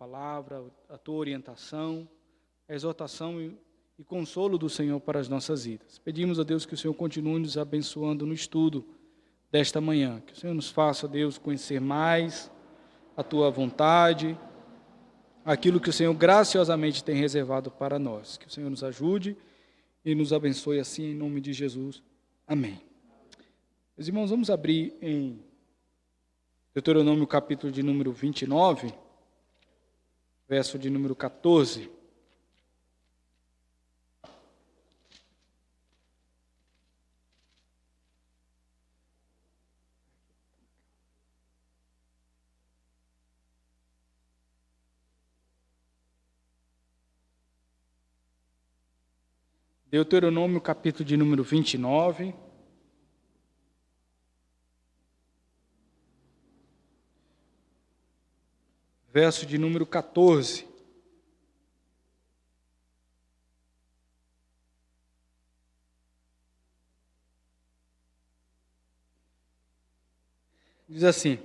palavra, a tua orientação, a exortação e consolo do Senhor para as nossas vidas. Pedimos a Deus que o Senhor continue nos abençoando no estudo desta manhã, que o Senhor nos faça, Deus, conhecer mais a tua vontade, aquilo que o Senhor graciosamente tem reservado para nós. Que o Senhor nos ajude e nos abençoe assim, em nome de Jesus. Amém. Meus irmãos, vamos abrir em Deuteronômio capítulo de número 29, verso de número 14. Deuteronômio capítulo de número 29. Verso de número 14. Diz assim: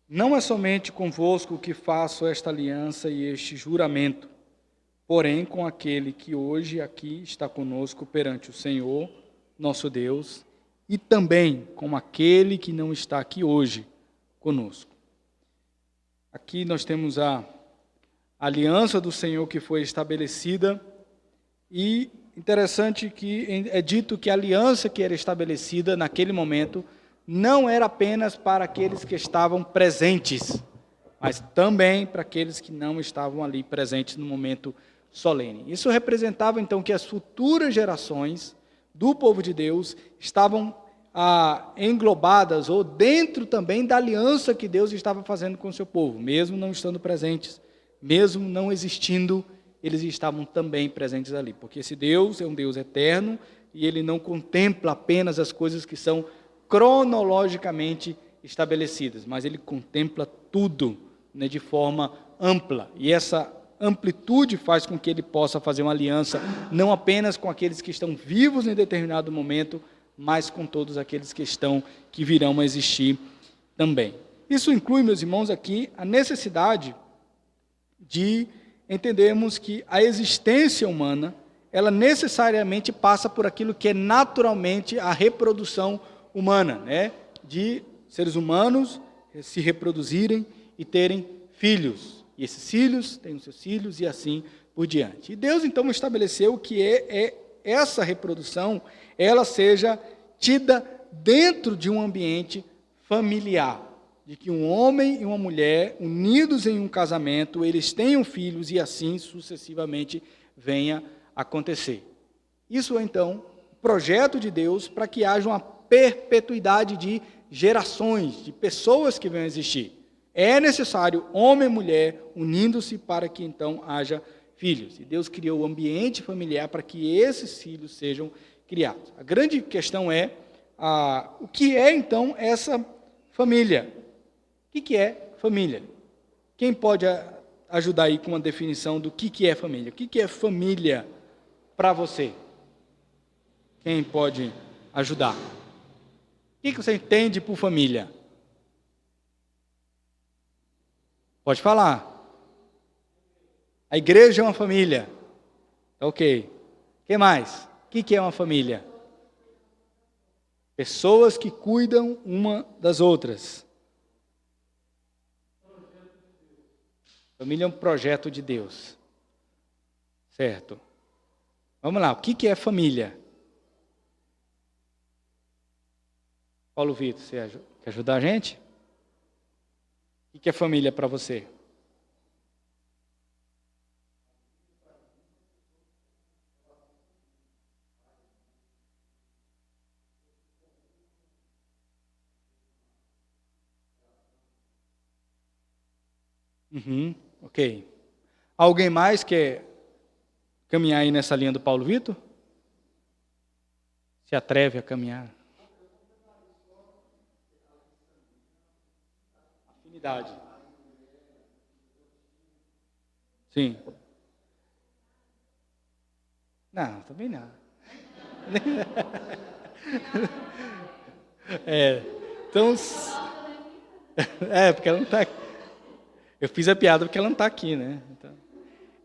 não é somente convosco que faço esta aliança e este juramento, porém com aquele que hoje aqui está conosco perante o Senhor, nosso Deus, e também com aquele que não está aqui hoje conosco. Aqui nós temos a aliança do Senhor que foi estabelecida, e interessante que é dito que a aliança que era estabelecida naquele momento não era apenas para aqueles que estavam presentes, mas também para aqueles que não estavam ali presentes no momento solene. Isso representava então que as futuras gerações do povo de Deus estavam englobadas ou dentro também da aliança que Deus estava fazendo com o seu povo, mesmo não estando presentes, mesmo não existindo, eles estavam também presentes ali, porque esse Deus é um Deus eterno e ele não contempla apenas as coisas que são cronologicamente estabelecidas, mas ele contempla tudo, né, de forma ampla, e essa amplitude faz com que ele possa fazer uma aliança não apenas com aqueles que estão vivos em determinado momento, mas com todos aqueles que virão a existir também. Isso inclui, meus irmãos, aqui a necessidade de entendermos que a existência humana, ela necessariamente passa por aquilo que é naturalmente a reprodução humana, né? De seres humanos se reproduzirem e terem filhos. E esses filhos têm os seus filhos e assim por diante. E Deus, então, estabeleceu que essa reprodução, ela seja tida dentro de um ambiente familiar, de que um homem e uma mulher, unidos em um casamento, eles tenham filhos e assim sucessivamente venha acontecer. Isso é, então, o projeto de Deus para que haja uma perpetuidade de gerações, de pessoas que venham a existir. É necessário homem e mulher unindo-se para que, então, haja filhos. E Deus criou o ambiente familiar para que esses filhos sejam criados. A grande questão é, o que é, então, essa família? O que é família? Quem pode ajudar aí com uma definição do que é família? O que é família para você? Quem pode ajudar? O que você entende por família? Pode falar. A igreja é uma família. Ok. O que mais? O que é uma família? Pessoas que cuidam uma das outras. Família é um projeto de Deus. Certo. Vamos lá. O que é família? Paulo Vitor, você quer ajudar a gente? O que é família para você? Ok. Alguém mais quer caminhar aí nessa linha do Paulo Vitor? Se atreve a caminhar? Afinidade. Sim. Não, também não. Então, porque ela não está. Eu fiz a piada porque ela não está aqui, né?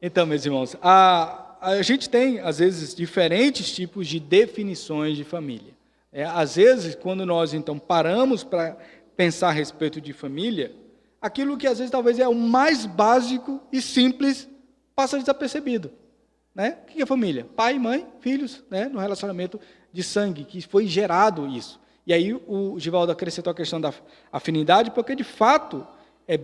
Então, meus irmãos, a gente tem, às vezes, diferentes tipos de definições de família. Às vezes, quando nós, então, paramos para pensar a respeito de família, aquilo que, às vezes, talvez é o mais básico e simples passa desapercebido. Né? O que é família? Pai, mãe, filhos, né? No relacionamento de sangue, que foi gerado isso. E aí o Givaldo acrescentou a questão da afinidade, porque, de fato,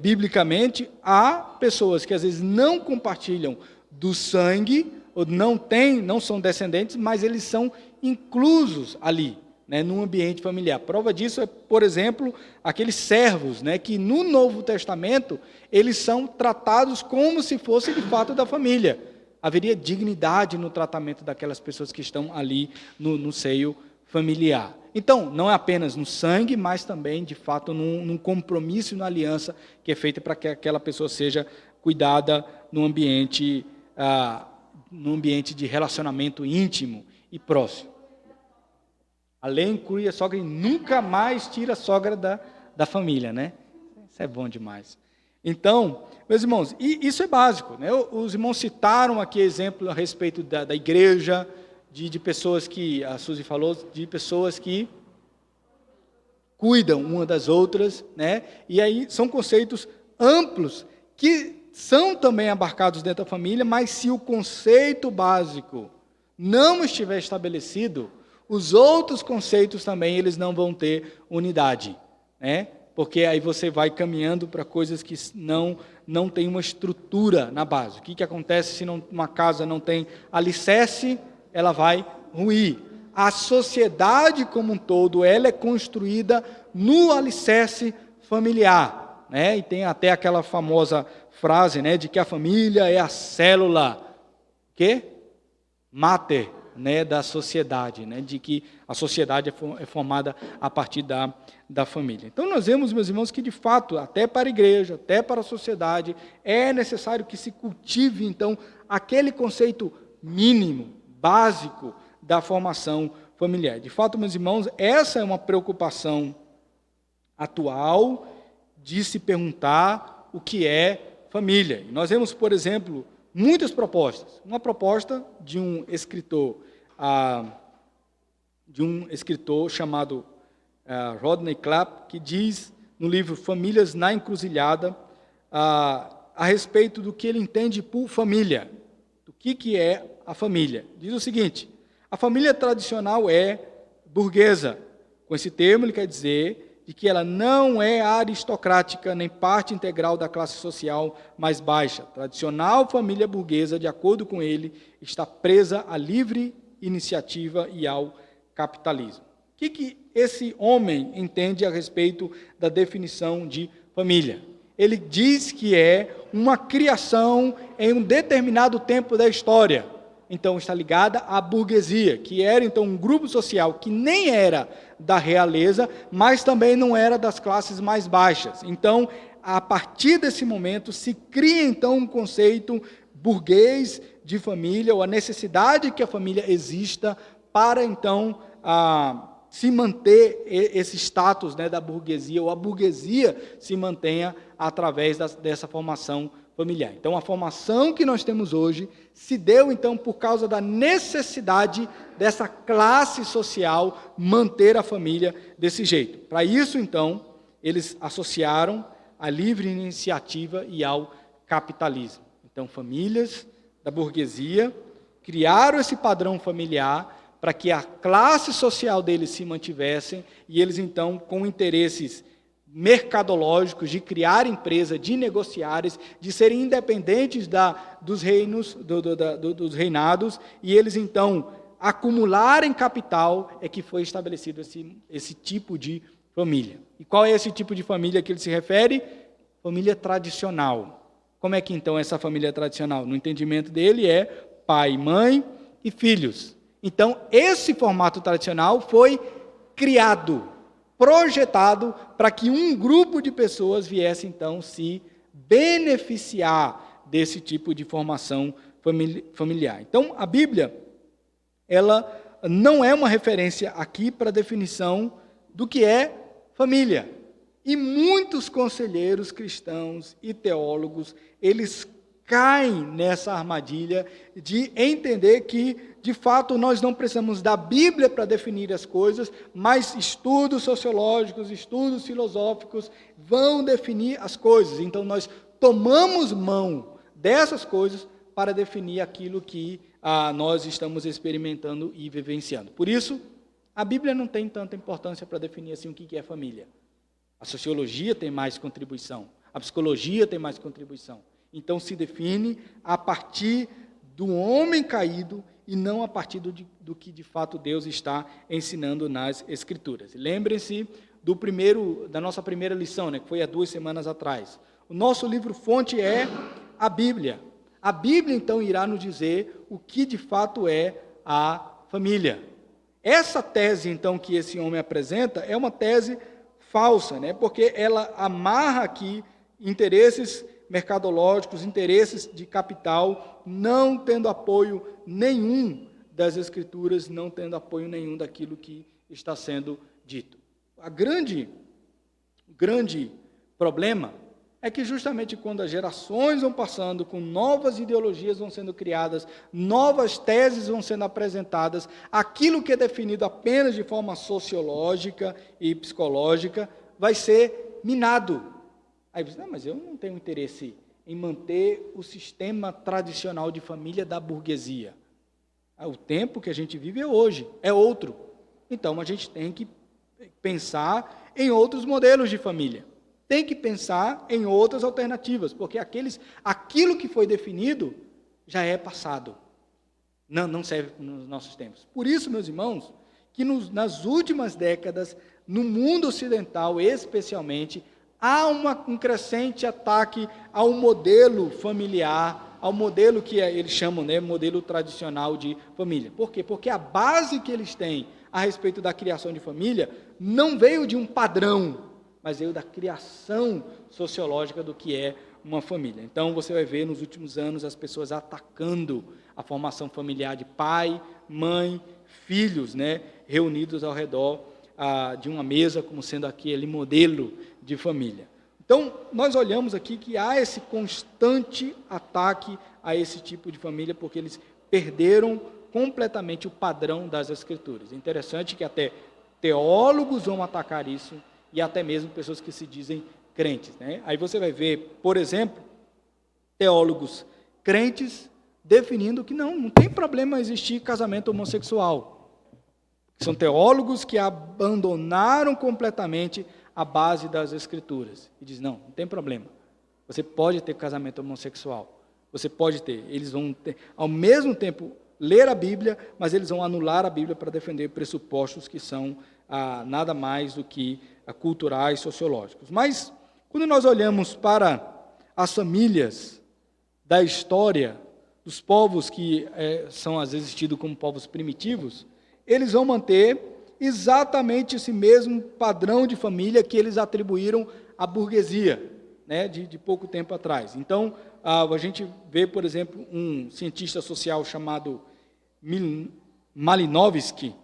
biblicamente, há pessoas que, às vezes, não compartilham do sangue, ou não são descendentes, mas eles são inclusos ali, né, num ambiente familiar. Prova disso é, por exemplo, aqueles servos, né, que no Novo Testamento, eles são tratados como se fossem, de fato, da família. Haveria dignidade no tratamento daquelas pessoas que estão ali no seio familiar. Então, não é apenas no sangue, mas também, de fato, num compromisso e numa aliança que é feita para que aquela pessoa seja cuidada num ambiente de relacionamento íntimo e próximo. A lei inclui a sogra e nunca mais tira a sogra da família, né? Isso é bom demais. Então, meus irmãos, e isso é básico, né? Os irmãos citaram aqui exemplo a respeito da igreja, de pessoas que, a Suzy falou, de pessoas que cuidam uma das outras, né? E aí são conceitos amplos que são também abarcados dentro da família, mas se o conceito básico não estiver estabelecido, os outros conceitos também eles não vão ter unidade, né? Porque aí você vai caminhando para coisas que não tem uma estrutura na base. O que acontece se uma casa não tem alicerce? Ela vai ruir. A sociedade como um todo, ela é construída no alicerce familiar, né? E tem até aquela famosa frase, né, de que a família é a célula máter, né, da sociedade, né, de que a sociedade é formada a partir da família. Então nós vemos, meus irmãos, que de fato, até para a igreja, até para a sociedade, é necessário que se cultive, então, aquele conceito mínimo, básico da formação familiar. De fato, meus irmãos, essa é uma preocupação atual de se perguntar o que é família. E nós vemos, por exemplo, muitas propostas. Uma proposta de um escritor chamado Rodney Clapp, que diz no livro Famílias na Encruzilhada, a respeito do que ele entende por família, do que é a família. Diz o seguinte: a família tradicional é burguesa. Com esse termo ele quer dizer de que ela não é aristocrática nem parte integral da classe social mais baixa. A tradicional família burguesa, de acordo com ele, está presa à livre iniciativa e ao capitalismo. O que esse homem entende a respeito da definição de família? Ele diz que é uma criação em um determinado tempo da história. Então, está ligada à burguesia, que era, então, um grupo social que nem era da realeza, mas também não era das classes mais baixas. Então, a partir desse momento, se cria, então, um conceito burguês de família, ou a necessidade que a família exista para, então, se manter esse status, né, da burguesia, ou a burguesia se mantenha através dessa formação familiar. Então, a formação que nós temos hoje se deu, então, por causa da necessidade dessa classe social manter a família desse jeito. Para isso, então, eles associaram a livre iniciativa e ao capitalismo. Então, famílias da burguesia criaram esse padrão familiar para que a classe social deles se mantivessem e eles, então, com interesses mercadológicos, de criar empresa, de negociar, de serem independentes dos reinos, dos reinados, e eles, então, acumularem capital, é que foi estabelecido esse tipo de família. E qual é esse tipo de família que ele se refere? Família tradicional. Como é que, então, essa família tradicional? No entendimento dele, é pai, mãe e filhos. Então, esse formato tradicional foi criado, projetado para que um grupo de pessoas viesse, então, se beneficiar desse tipo de formação familiar. Então, a Bíblia, ela não é uma referência aqui para a definição do que é família. E muitos conselheiros cristãos e teólogos, eles caem nessa armadilha de entender que, de fato, nós não precisamos da Bíblia para definir as coisas, mas estudos sociológicos, estudos filosóficos vão definir as coisas. Então, nós tomamos mão dessas coisas para definir aquilo que nós estamos experimentando e vivenciando. Por isso, a Bíblia não tem tanta importância para definir assim o que é família. A sociologia tem mais contribuição, a psicologia tem mais contribuição. Então, se define a partir do homem caído e não a partir do que, de fato, Deus está ensinando nas Escrituras. Lembrem-se da nossa primeira lição, que foi há 2 semanas atrás. O nosso livro-fonte é a Bíblia. A Bíblia, então, irá nos dizer o que, de fato, é a família. Essa tese, então, que esse homem apresenta é uma tese falsa, porque ela amarra aqui interesses mercadológicos, interesses de capital, não tendo apoio nenhum das Escrituras, não tendo apoio nenhum daquilo que está sendo dito. O grande problema é que justamente quando as gerações vão passando, com novas ideologias vão sendo criadas, novas teses vão sendo apresentadas, aquilo que é definido apenas de forma sociológica e psicológica vai ser minado. Aí você diz, mas eu não tenho interesse em manter o sistema tradicional de família da burguesia. O tempo que a gente vive é hoje, é outro. Então, a gente tem que pensar em outros modelos de família. Tem que pensar em outras alternativas, porque aquilo que foi definido já é passado. Não serve nos nossos tempos. Por isso, meus irmãos, que nas últimas décadas, no mundo ocidental especialmente, há um crescente ataque ao modelo familiar, ao modelo que eles chamam, modelo tradicional de família. Por quê? Porque a base que eles têm a respeito da criação de família não veio de um padrão, mas veio da criação sociológica do que é uma família. Então, você vai ver nos últimos anos as pessoas atacando a formação familiar de pai, mãe, filhos, reunidos ao redor de uma mesa, como sendo aquele modelo de família. Então, nós olhamos aqui que há esse constante ataque a esse tipo de família, porque eles perderam completamente o padrão das Escrituras. É interessante que até teólogos vão atacar isso, e até mesmo pessoas que se dizem crentes. Aí você vai ver, por exemplo, teólogos crentes definindo que não tem problema existir casamento homossexual. São teólogos que abandonaram completamente a base das Escrituras. E diz, não tem problema. Você pode ter casamento homossexual. Você pode ter. Eles vão ter, ao mesmo tempo, ler a Bíblia, mas eles vão anular a Bíblia para defender pressupostos que são nada mais do que culturais, sociológicos. Mas, quando nós olhamos para as famílias da história dos povos que são, às vezes, tidos como povos primitivos, eles vão manter exatamente esse mesmo padrão de família que eles atribuíram à burguesia, de pouco tempo atrás. Então, a gente vê, por exemplo, um cientista social chamado Malinowski,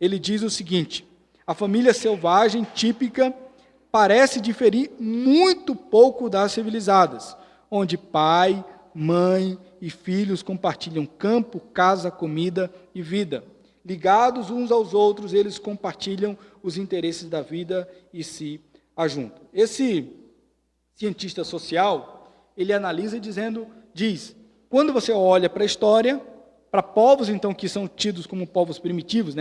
ele diz o seguinte: a família selvagem típica parece diferir muito pouco das civilizadas, onde pai, mãe e filhos compartilham campo, casa, comida e vida. Ligados uns aos outros, eles compartilham os interesses da vida e se ajuntam. Esse cientista social, ele analisa e diz, quando você olha para a história, para povos, então, que são tidos como povos primitivos,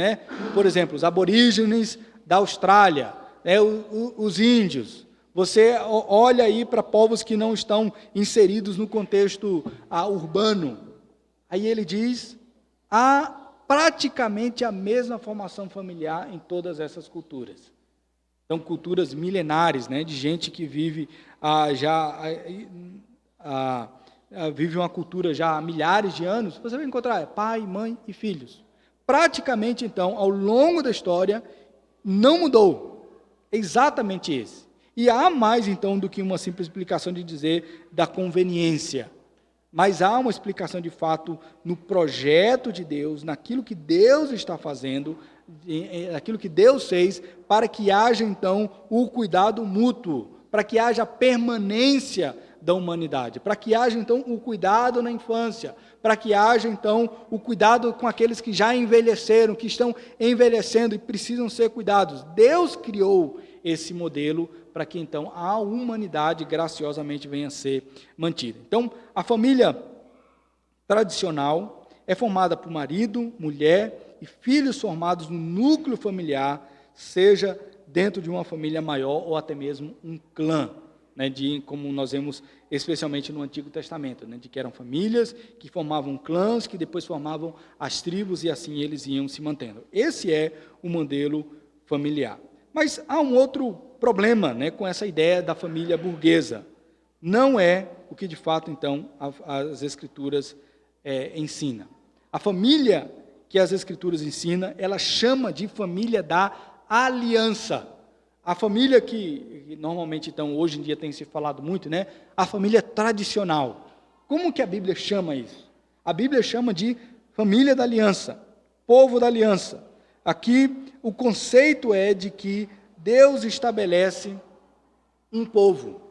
por exemplo, os aborígenes da Austrália, os índios, você olha aí para povos que não estão inseridos no contexto urbano, aí ele diz, há praticamente a mesma formação familiar em todas essas culturas. São culturas milenares, de gente que vive vive uma cultura já há milhares de anos. Você vai encontrar pai, mãe e filhos. Praticamente, então, ao longo da história, não mudou. É exatamente esse. E há mais, então, do que uma simples explicação de dizer da conveniência. Mas há uma explicação de fato no projeto de Deus, naquilo que Deus está fazendo aquilo que Deus fez, para que haja então o cuidado mútuo, para que haja a permanência da humanidade, para que haja então o cuidado na infância, para que haja então o cuidado com aqueles que já envelheceram, que estão envelhecendo e precisam ser cuidados. Deus criou esse modelo para que então a humanidade graciosamente venha a ser mantida. Então, a família tradicional é formada por marido, mulher e filhos formados no núcleo familiar, seja dentro de uma família maior ou até mesmo um clã, né, como nós vemos especialmente no Antigo Testamento, né, de que eram famílias que formavam clãs, que depois formavam as tribos e assim eles iam se mantendo. Esse é o modelo familiar. Mas há um outro problema, né, com essa ideia da família burguesa. Não é o que de fato então as Escrituras ensina. A família que as Escrituras ensinam, ela chama de família da aliança. A família que normalmente, então, hoje em dia tem se falado muito, né? A família tradicional. Como que a Bíblia chama isso? A Bíblia chama de família da aliança, povo da aliança. Aqui, o conceito é de que Deus estabelece um povo.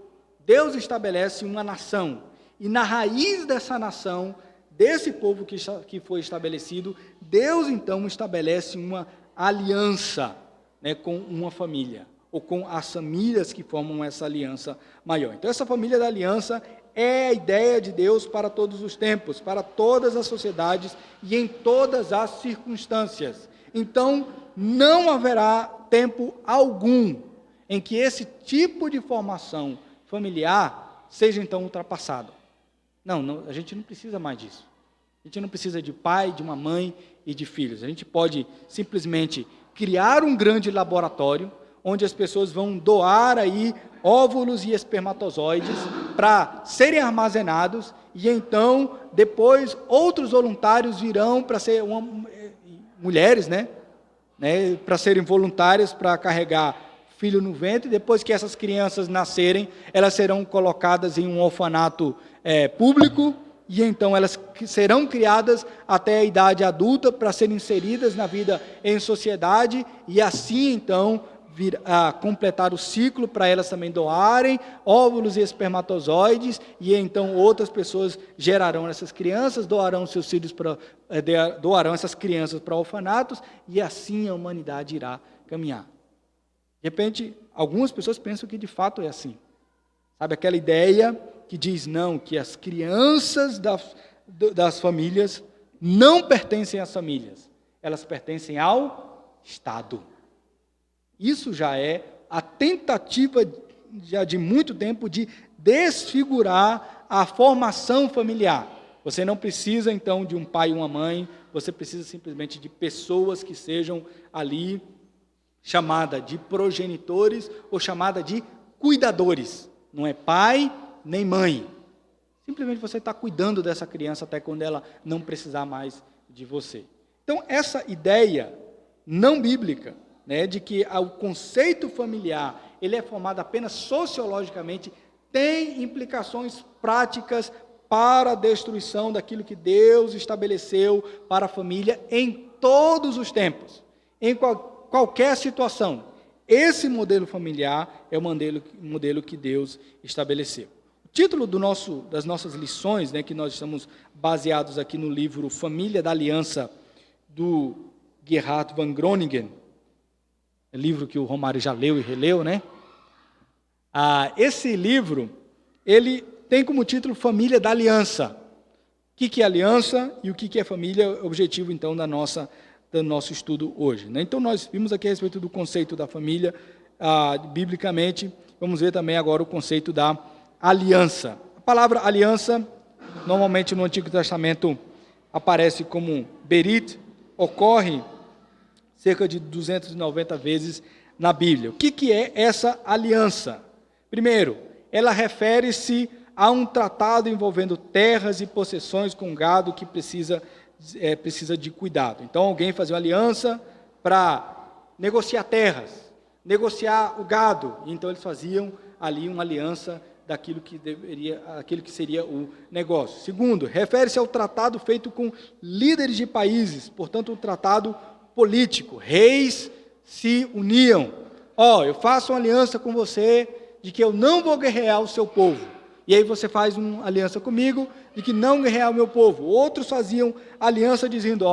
Deus estabelece uma nação. E na raiz dessa nação, desse povo que foi estabelecido, Deus, então, estabelece uma aliança, né, com uma família, ou com as famílias que formam essa aliança maior. Então, essa família da aliança é a ideia de Deus para todos os tempos, para todas as sociedades e em todas as circunstâncias. Então, não haverá tempo algum em que esse tipo de formação familiar seja, então, ultrapassado. Não, a gente não precisa mais disso. A gente não precisa de pai, de uma mãe e de filhos. A gente pode simplesmente criar um grande laboratório onde as pessoas vão doar aí óvulos e espermatozoides para serem armazenados e então depois outros voluntários virão para ser mulheres, né, para serem voluntárias para carregar filho no ventre. Depois que essas crianças nascerem, elas serão colocadas em um orfanato público e então elas serão criadas até a idade adulta para serem inseridas na vida em sociedade e assim então vir a completar o ciclo para elas também doarem óvulos e espermatozoides e então outras pessoas gerarão essas crianças, doarão seus filhos doarão essas crianças para orfanatos e assim a humanidade irá caminhar. De repente, algumas pessoas pensam que de fato é assim. Sabe aquela ideia que diz não, que as crianças das famílias não pertencem às famílias, elas pertencem ao Estado. Isso já é a tentativa já de muito tempo de desfigurar a formação familiar. Você não precisa então de um pai e uma mãe, você precisa simplesmente de pessoas que sejam ali chamada de progenitores ou chamada de cuidadores. Não é pai nem mãe. Simplesmente você está cuidando dessa criança até quando ela não precisar mais de você. Então, essa ideia não bíblica, né, de que o conceito familiar ele é formado apenas sociologicamente, tem implicações práticas para a destruição daquilo que Deus estabeleceu para a família em todos os tempos, em qualquer situação. Esse modelo familiar é o modelo que Deus estabeleceu. O título das nossas lições, né, que nós estamos baseados aqui no livro Família da Aliança, do Gerhard von Groningen, livro que o Romário já leu e releu, né? Esse livro, ele tem como título Família da Aliança. O que é aliança e o que é família, objetivo, então, do nosso estudo hoje, né? Então, nós vimos aqui a respeito do conceito da família, biblicamente, vamos ver também agora o conceito da aliança. A palavra aliança, normalmente no Antigo Testamento, aparece como berit, ocorre cerca de 290 vezes na Bíblia. O que é essa aliança? Primeiro, ela refere-se a um tratado envolvendo terras e possessões com gado que precisa de cuidado. Então, alguém fazia uma aliança para negociar terras, negociar o gado. Então, eles faziam ali uma aliança daquilo que seria o negócio. Segundo, refere-se ao tratado feito com líderes de países, portanto, um tratado político. Reis se uniam. Eu faço uma aliança com você de que eu não vou guerrear o seu povo. E aí você faz uma aliança comigo de que não guerrear o meu povo. Outros faziam aliança dizendo,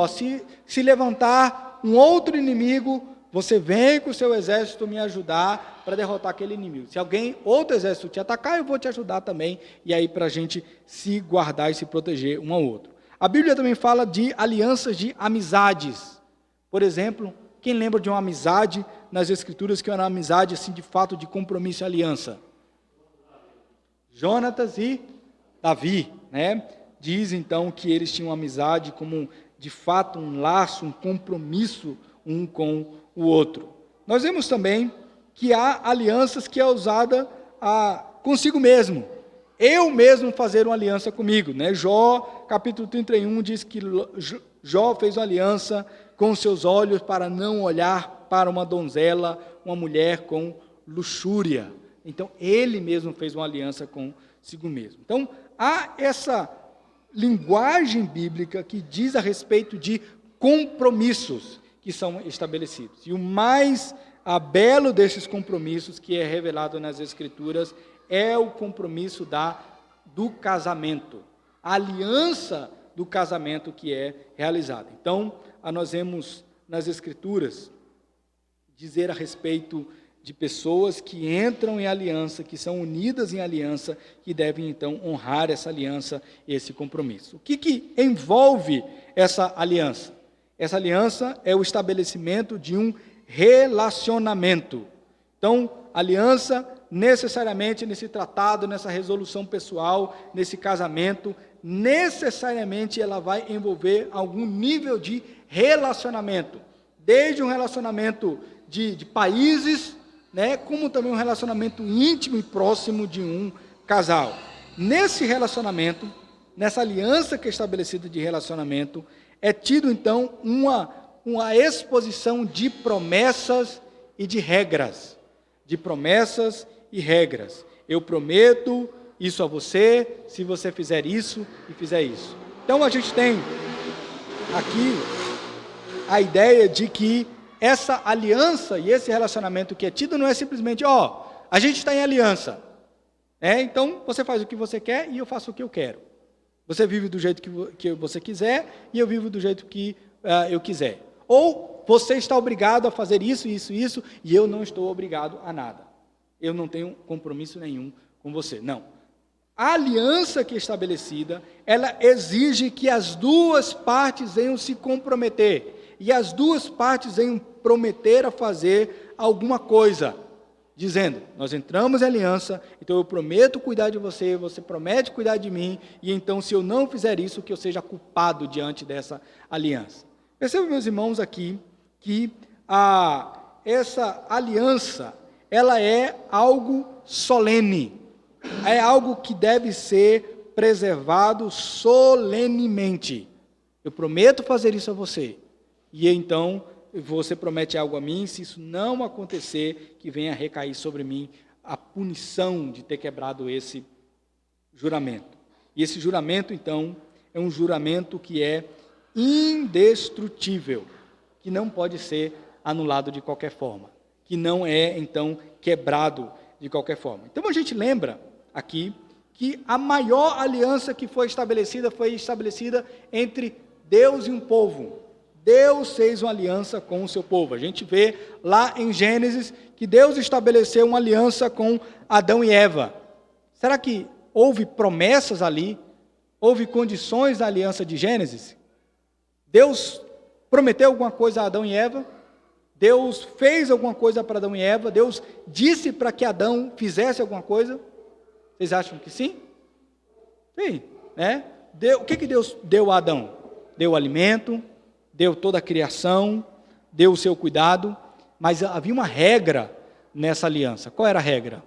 se levantar um outro inimigo, você vem com o seu exército me ajudar para derrotar aquele inimigo. Se outro exército te atacar, eu vou te ajudar também. E aí para a gente se guardar e se proteger um ao outro. A Bíblia também fala de alianças de amizades. Por exemplo, quem lembra de uma amizade nas Escrituras que era uma amizade assim, de fato de compromisso e aliança? Jonatas e Davi, né? Diz então que eles tinham uma amizade como de fato um laço, um compromisso um com o outro. Nós vemos também que há alianças que é usada consigo mesmo. Eu mesmo fazer uma aliança comigo, né? Jó, capítulo 31, diz que Jó fez uma aliança com seus olhos para não olhar para uma donzela, uma mulher com luxúria. Então, ele mesmo fez uma aliança consigo mesmo. Então, há essa linguagem bíblica que diz a respeito de compromissos que são estabelecidos. E o mais belo desses compromissos que é revelado nas Escrituras é o compromisso do casamento, a aliança do casamento que é realizada. Então, nós vemos nas Escrituras dizer a respeito de pessoas que entram em aliança, que são unidas em aliança, que devem então honrar essa aliança, esse compromisso. O que envolve essa aliança? Essa aliança é o estabelecimento de um relacionamento. Então, aliança necessariamente nesse tratado, nessa resolução pessoal, nesse casamento, necessariamente ela vai envolver algum nível de relacionamento, desde um relacionamento de países, né, como também um relacionamento íntimo e próximo de um casal. Nesse relacionamento, nessa aliança que é estabelecida de relacionamento, é tido então uma exposição de promessas e de regras. De promessas e regras. Eu prometo isso a você, se você fizer isso e fizer isso. Então a gente tem aqui a ideia de que essa aliança e esse relacionamento que é tido não é simplesmente, a gente está em aliança. Então você faz o que você quer e eu faço o que eu quero. Você vive do jeito que você quiser e eu vivo do jeito que eu quiser. Ou você está obrigado a fazer isso, isso, isso, e eu não estou obrigado a nada. Eu não tenho compromisso nenhum com você. Não. A aliança que é estabelecida, ela exige que as duas partes venham se comprometer. E as duas partes venham prometer a fazer alguma coisa. Dizendo, nós entramos em aliança, então eu prometo cuidar de você, você promete cuidar de mim, e então se eu não fizer isso, que eu seja culpado diante dessa aliança. Percebam, meus irmãos, aqui, que essa aliança, ela é algo solene, é algo que deve ser preservado solenemente. Eu prometo fazer isso a você, e então você promete algo a mim, se isso não acontecer, que venha recair sobre mim a punição de ter quebrado esse juramento. E esse juramento, então, é um juramento que é indestrutível, que não pode ser anulado de qualquer forma, que não é, então, quebrado de qualquer forma. Então, a gente lembra aqui que a maior aliança que foi estabelecida entre Deus e um povo. Deus fez uma aliança com o seu povo. A gente vê lá em Gênesis que Deus estabeleceu uma aliança com Adão e Eva. Será que houve promessas ali? Houve condições da aliança de Gênesis? Deus prometeu alguma coisa a Adão e Eva? Deus fez alguma coisa para Adão e Eva? Deus disse para que Adão fizesse alguma coisa? Vocês acham que sim? Sim, né? O que Deus deu a Adão? Deu o alimento, deu toda a criação, deu o seu cuidado, mas havia uma regra nessa aliança. Qual era a regra?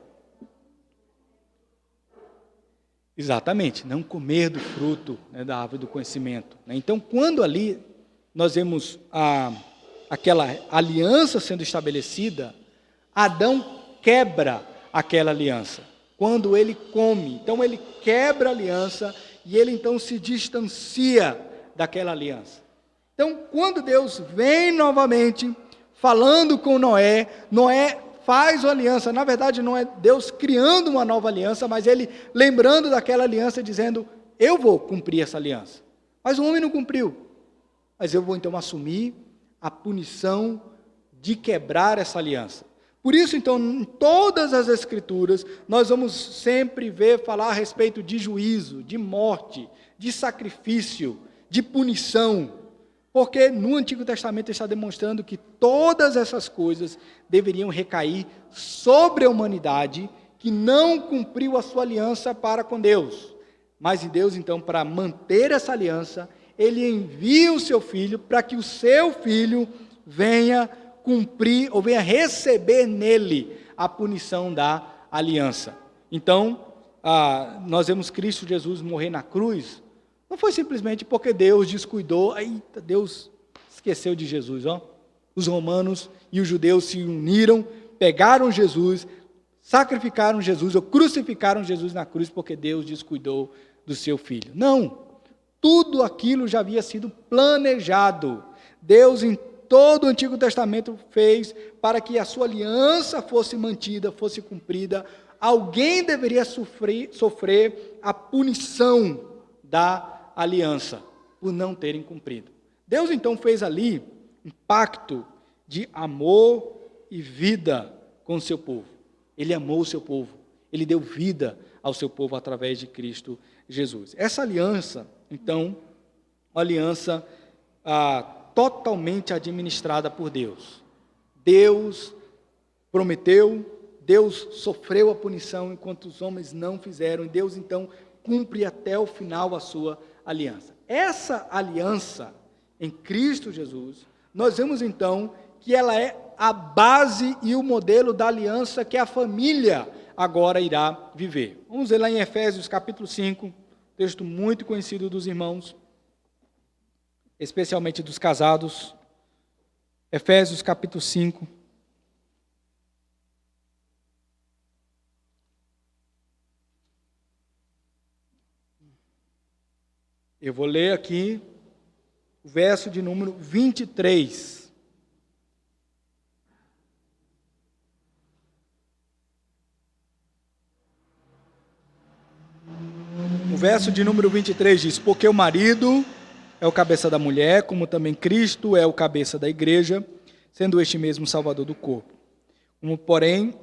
Exatamente, não comer do fruto, né, da árvore do conhecimento. Né? Então, quando ali nós vemos aquela aliança sendo estabelecida, Adão quebra aquela aliança. Quando ele come, então ele quebra a aliança e ele então se distancia daquela aliança. Então, quando Deus vem novamente falando com Noé, Noé faz uma aliança. Na verdade, não é Deus criando uma nova aliança, mas ele lembrando daquela aliança, dizendo: eu vou cumprir essa aliança. Mas o homem não cumpriu. Mas eu vou então assumir a punição de quebrar essa aliança. Por isso, então, em todas as Escrituras, nós vamos sempre ver falar a respeito de juízo, de morte, de sacrifício, de punição. Porque no Antigo Testamento está demonstrando que todas essas coisas deveriam recair sobre a humanidade que não cumpriu a sua aliança para com Deus. Mas em Deus, então, para manter essa aliança, Ele envia o seu Filho para que o seu Filho venha cumprir ou venha receber nele a punição da aliança. Então, nós vemos Cristo Jesus morrer na cruz. Não foi simplesmente porque Deus descuidou, eita, Deus esqueceu de Jesus, ó. Os romanos e os judeus se uniram, pegaram Jesus, sacrificaram Jesus, ou crucificaram Jesus na cruz porque Deus descuidou do seu Filho. Não, tudo aquilo já havia sido planejado. Deus, em todo o Antigo Testamento, fez para que a sua aliança fosse mantida, fosse cumprida. Alguém deveria sofrer a punição da aliança, por não terem cumprido. Deus então fez ali um pacto de amor e vida com o seu povo. Ele amou o seu povo, ele deu vida ao seu povo através de Cristo Jesus. Essa aliança, então, uma aliança totalmente administrada por Deus. Deus prometeu, Deus sofreu a punição enquanto os homens não fizeram, e Deus então cumpre até o final a sua aliança. Essa aliança em Cristo Jesus, nós vemos então que ela é a base e o modelo da aliança que a família agora irá viver. Vamos ver lá em Efésios capítulo 5, texto muito conhecido dos irmãos, especialmente dos casados. Efésios capítulo 5. Eu vou ler aqui o verso de número 23. O verso de número 23 diz: porque o marido é o cabeça da mulher, como também Cristo é o cabeça da igreja, sendo este mesmo Salvador do corpo. Como, porém,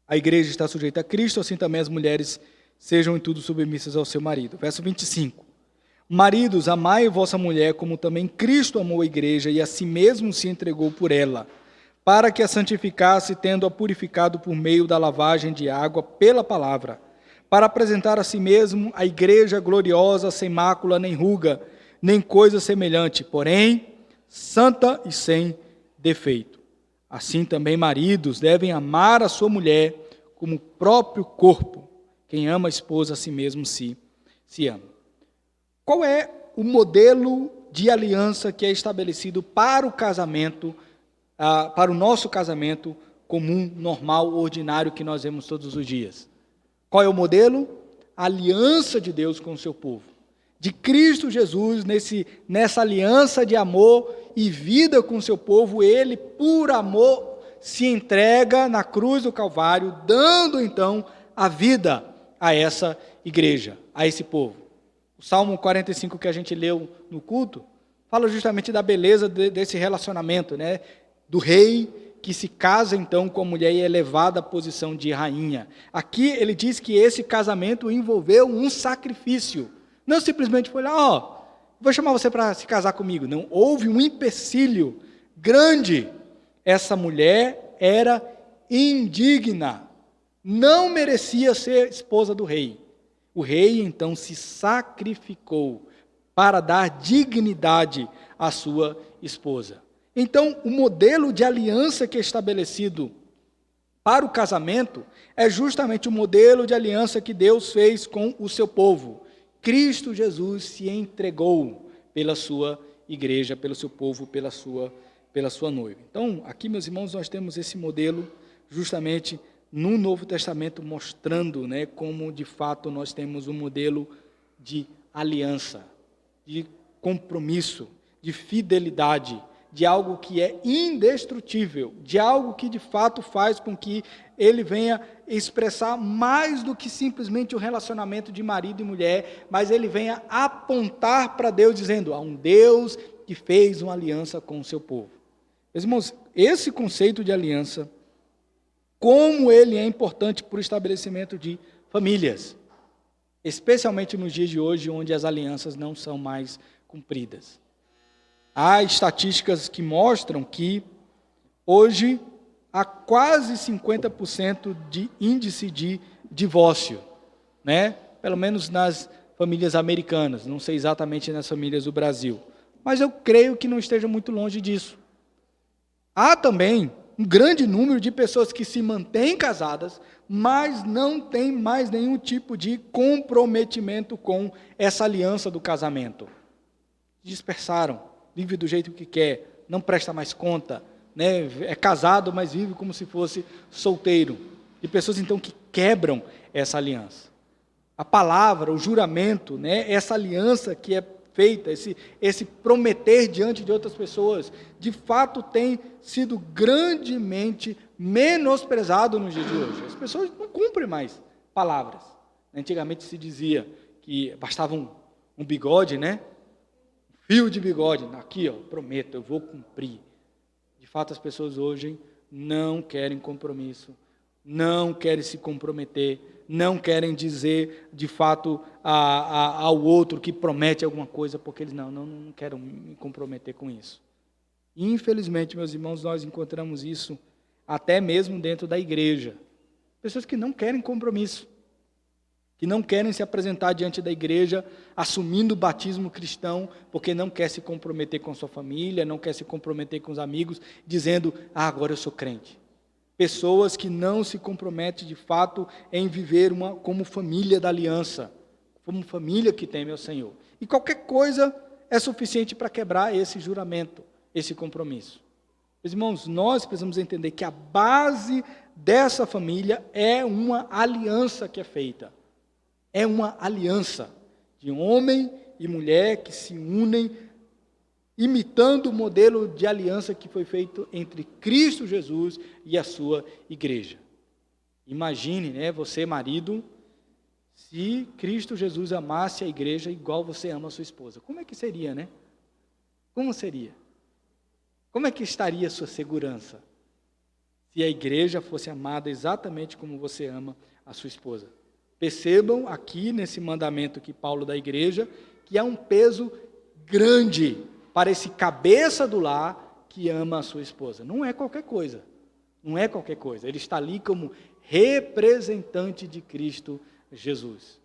a igreja está sujeita a Cristo, assim também as mulheres sejam em tudo submissas ao seu marido. Verso 25. Maridos, amai vossa mulher, como também Cristo amou a igreja e a si mesmo se entregou por ela, para que a santificasse, tendo-a purificado por meio da lavagem de água pela palavra, para apresentar a si mesmo a igreja gloriosa, sem mácula, nem ruga, nem coisa semelhante, porém, santa e sem defeito. Assim também maridos devem amar a sua mulher como o próprio corpo. Quem ama a esposa a si mesmo se ama. Qual é o modelo de aliança que é estabelecido para o casamento, para o nosso casamento comum, normal, ordinário que nós vemos todos os dias? Qual é o modelo? A aliança de Deus com o seu povo. De Cristo Jesus, nessa aliança de amor e vida com o seu povo, ele, por amor, se entrega na cruz do Calvário, dando então a vida a essa igreja, a esse povo. O Salmo 45 que a gente leu no culto, fala justamente da beleza desse relacionamento, né? Do rei que se casa então com a mulher e é elevada à posição de rainha. Aqui ele diz que esse casamento envolveu um sacrifício. Não simplesmente foi lá, vou chamar você para se casar comigo. Não, houve um empecilho grande. Essa mulher era indigna, não merecia ser esposa do rei. O rei, então, se sacrificou para dar dignidade à sua esposa. Então, o modelo de aliança que é estabelecido para o casamento é justamente o modelo de aliança que Deus fez com o seu povo. Cristo Jesus se entregou pela sua igreja, pelo seu povo, pela sua noiva. Então, aqui, meus irmãos, nós temos esse modelo justamente no Novo Testamento, mostrando, né, como de fato nós temos um modelo de aliança, de compromisso, de fidelidade, de algo que é indestrutível, de algo que de fato faz com que ele venha expressar mais do que simplesmente o relacionamento de marido e mulher, mas ele venha apontar para Deus, dizendo: há um Deus que fez uma aliança com o seu povo. Meus irmãos, esse conceito de aliança, como ele é importante para o estabelecimento de famílias, especialmente nos dias de hoje, onde as alianças não são mais cumpridas. Há estatísticas que mostram que hoje há quase 50% de índice de divórcio, né? Pelo menos nas famílias americanas, não sei exatamente nas famílias do Brasil, mas eu creio que não esteja muito longe disso. Há também um grande número de pessoas que se mantêm casadas, mas não têm mais nenhum tipo de comprometimento com essa aliança do casamento. Dispersaram, vive do jeito que quer, não presta mais conta, né? É casado, mas vive como se fosse solteiro. De pessoas, então, que quebram essa aliança. A palavra, o juramento, né? Essa aliança que é feita, esse prometer diante de outras pessoas, de fato tem sido grandemente menosprezado nos dias de hoje. As pessoas não cumprem mais palavras. Antigamente se dizia que bastava um bigode, né? Um fio de bigode. Aqui, ó, prometo, eu vou cumprir. De fato, as pessoas hoje não querem compromisso, não querem se comprometer, não querem dizer, de fato, ao outro que promete alguma coisa, porque eles não querem me comprometer com isso. Infelizmente, meus irmãos, nós encontramos isso até mesmo dentro da igreja. Pessoas que não querem compromisso, que não querem se apresentar diante da igreja, assumindo o batismo cristão, porque não quer se comprometer com sua família, não quer se comprometer com os amigos, dizendo: agora eu sou crente. Pessoas que não se comprometem de fato em viver como família da aliança, como família que teme ao Senhor. E qualquer coisa é suficiente para quebrar esse juramento, esse compromisso. Meus irmãos, nós precisamos entender que a base dessa família é uma aliança que é feita. É uma aliança de homem e mulher que se unem, imitando o modelo de aliança que foi feito entre Cristo Jesus e a sua igreja. Imagine, né, você, marido, se Cristo Jesus amasse a igreja igual você ama a sua esposa. Como é que seria, né? Como seria? Como é que estaria a sua segurança se a igreja fosse amada exatamente como você ama a sua esposa? Percebam aqui nesse mandamento que Paulo dá à igreja, que há um peso grande para esse cabeça do lar que ama a sua esposa. Não é qualquer coisa. Não é qualquer coisa. Ele está ali como representante de Cristo Jesus.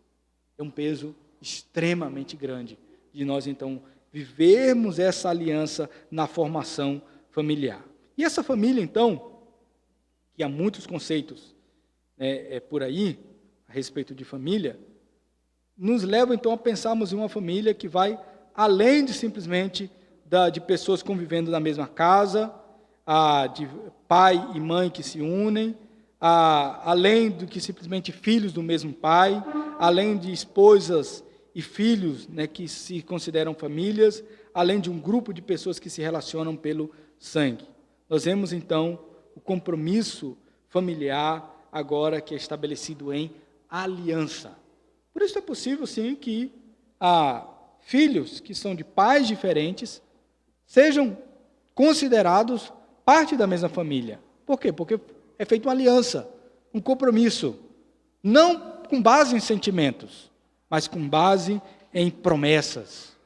É um peso extremamente grande de nós, então, vivermos essa aliança na formação familiar. E essa família, então, que há muitos conceitos por aí, a respeito de família, nos leva, então, a pensarmos em uma família que vai além de simplesmente de pessoas convivendo na mesma casa, de pai e mãe que se unem, além do que simplesmente filhos do mesmo pai, além de esposas e filhos, né, que se consideram famílias, além de um grupo de pessoas que se relacionam pelo sangue. Nós vemos, então, o compromisso familiar agora que é estabelecido em aliança. Por isso é possível, sim, que filhos que são de pais diferentes sejam considerados parte da mesma família. Por quê? Porque é feita uma aliança, um compromisso, não com base em sentimentos, mas com base em promessas.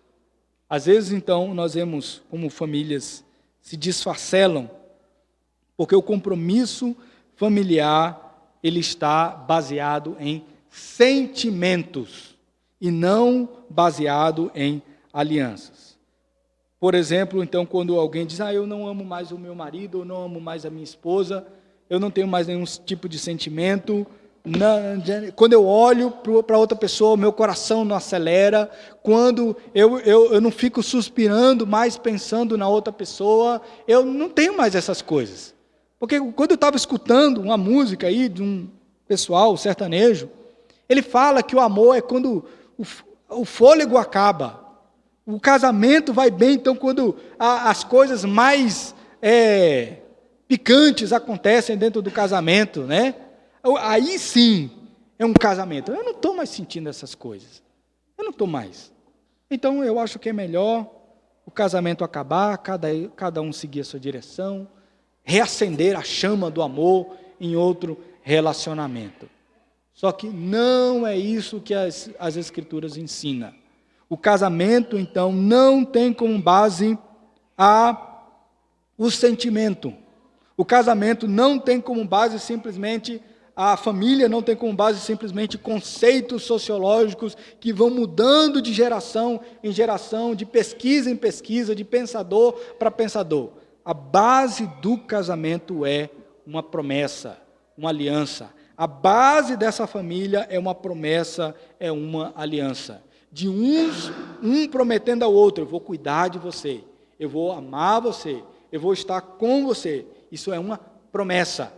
Às vezes, então, nós vemos como famílias se desfacelam, porque o compromisso familiar, ele está baseado em sentimentos e não baseado em alianças. Por exemplo, então, quando alguém diz: eu não amo mais o meu marido, eu não amo mais a minha esposa, eu não tenho mais nenhum tipo de sentimento. Quando eu olho para outra pessoa, meu coração não acelera. Quando eu não fico suspirando mais pensando na outra pessoa, eu não tenho mais essas coisas. Porque quando eu estava escutando uma música aí de um pessoal sertanejo, ele fala que o amor é quando o fôlego acaba, O casamento vai bem, então, quando as coisas mais picantes acontecem dentro do casamento, né? Aí sim é um casamento. Eu não estou mais sentindo essas coisas. Eu não estou mais. Então, eu acho que é melhor o casamento acabar, cada um seguir a sua direção, reacender a chama do amor em outro relacionamento. Só que não é isso que as Escrituras ensinam. O casamento, então, não tem como base o sentimento. O casamento não tem como base simplesmente a família, não tem como base simplesmente conceitos sociológicos que vão mudando de geração em geração, de pesquisa em pesquisa, de pensador para pensador. A base do casamento é uma promessa, uma aliança. A base dessa família é uma promessa, é uma aliança. De um prometendo ao outro: eu vou cuidar de você, eu vou amar você, eu vou estar com você. Isso é uma promessa.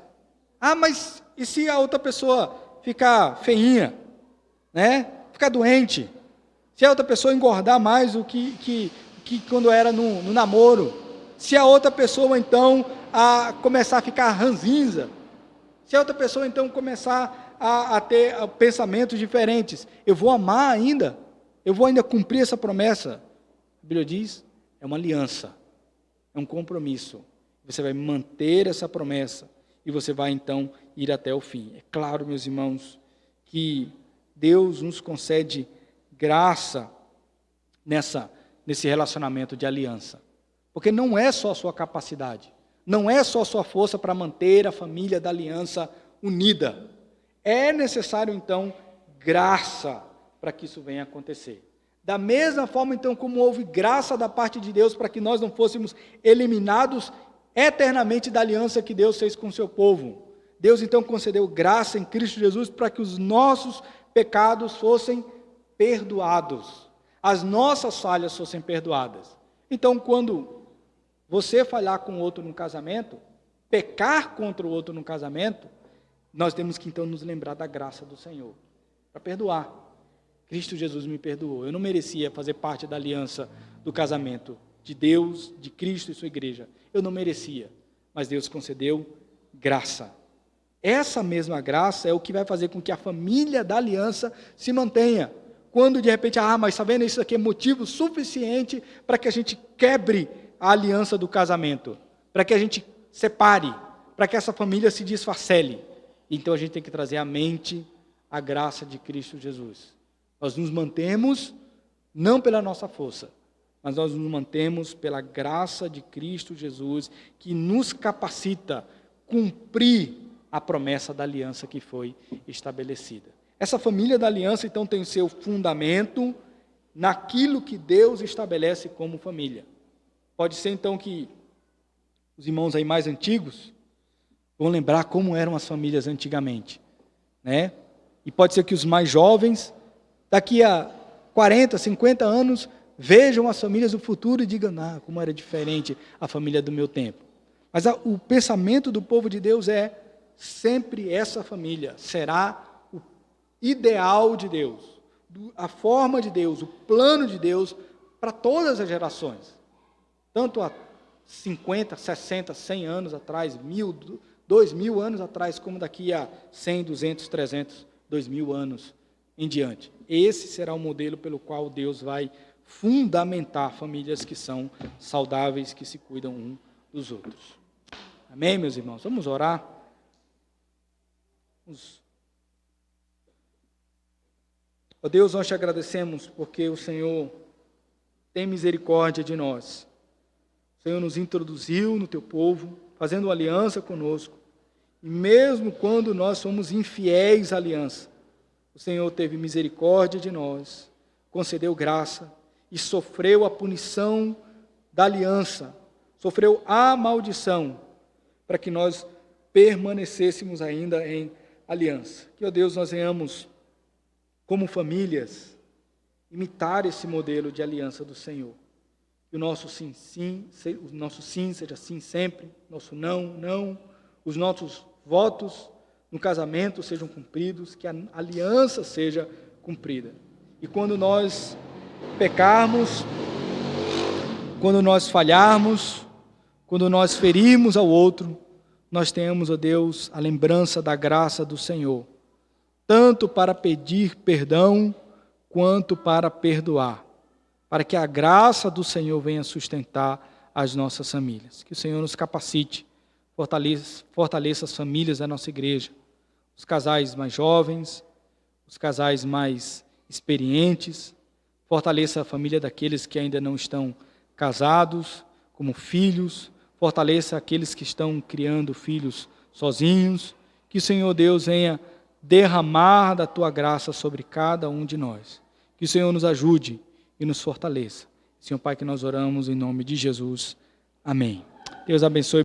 Ah, mas e se a outra pessoa ficar feinha, né? Ficar doente? Se a outra pessoa engordar mais do que quando era no namoro? Se a outra pessoa, então, começar a ficar ranzinza? Se a outra pessoa, então, começar a ter pensamentos diferentes? Eu vou amar ainda? Eu vou ainda cumprir essa promessa? A Bíblia diz, é uma aliança, é um compromisso. Você vai manter essa promessa e você vai, então, ir até o fim. É claro, meus irmãos, que Deus nos concede graça nesse relacionamento de aliança. Porque não é só a sua capacidade, não é só a sua força para manter a família da aliança unida. É necessário, então, graça para que isso venha a acontecer. Da mesma forma, então, como houve graça da parte de Deus para que nós não fôssemos eliminados eternamente da aliança que Deus fez com o seu povo. Deus, então, concedeu graça em Cristo Jesus para que os nossos pecados fossem perdoados, as nossas falhas fossem perdoadas. Então, quando você falhar com o outro no casamento, pecar contra o outro no casamento, nós temos que, então, nos lembrar da graça do Senhor, para perdoar. Cristo Jesus me perdoou. Eu não merecia fazer parte da aliança do casamento de Deus, de Cristo e sua igreja. Eu não merecia, mas Deus concedeu graça. Essa mesma graça é o que vai fazer com que a família da aliança se mantenha. Quando de repente, mas está vendo, isso aqui é motivo suficiente para que a gente quebre a aliança do casamento, para que a gente separe, para que essa família se desfacele. Então a gente tem que trazer à mente a graça de Cristo Jesus. Nós nos mantemos não pela nossa força, mas nós nos mantemos pela graça de Cristo Jesus, que nos capacita a cumprir a promessa da aliança que foi estabelecida. Essa família da aliança, então, tem o seu fundamento naquilo que Deus estabelece como família. Pode ser, então, que os irmãos aí mais antigos vão lembrar como eram as famílias antigamente, né? E pode ser que os mais jovens, daqui a 40, 50 anos, vejam as famílias do futuro e digam, como era diferente a família do meu tempo. Mas o pensamento do povo de Deus é, sempre essa família será o ideal de Deus, a forma de Deus, o plano de Deus para todas as gerações. Tanto há 50, 60, 100 anos atrás, 1000, 2000 anos atrás, como daqui a 100, 200, 300, 2000 anos em diante. Esse será o modelo pelo qual Deus vai fundamentar famílias que são saudáveis, que se cuidam um dos outros. Amém, meus irmãos? Vamos orar? Ó Deus, nós te agradecemos porque o Senhor tem misericórdia de nós. O Senhor nos introduziu no teu povo, fazendo uma aliança conosco. E mesmo quando nós somos infiéis à aliança, o Senhor teve misericórdia de nós, concedeu graça e sofreu a punição da aliança, sofreu a maldição, para que nós permanecêssemos ainda em aliança. Que, ó Deus, nós venhamos, como famílias, imitar esse modelo de aliança do Senhor. Que o nosso sim, sim, o nosso sim seja sim sempre, nosso não, não, os nossos votos no casamento sejam cumpridos, que a aliança seja cumprida. E quando nós pecarmos, quando nós falharmos, quando nós ferirmos ao outro, nós tenhamos, ó Deus, a lembrança da graça do Senhor, tanto para pedir perdão, quanto para perdoar, para que a graça do Senhor venha sustentar as nossas famílias. Que o Senhor nos capacite, fortaleça as famílias da nossa igreja, os casais mais jovens, os casais mais experientes, fortaleça a família daqueles que ainda não estão casados, como filhos, fortaleça aqueles que estão criando filhos sozinhos, que o Senhor Deus venha derramar da Tua graça sobre cada um de nós, que o Senhor nos ajude e nos fortaleça. Senhor Pai, que nós oramos em nome de Jesus. Amém. Deus abençoe.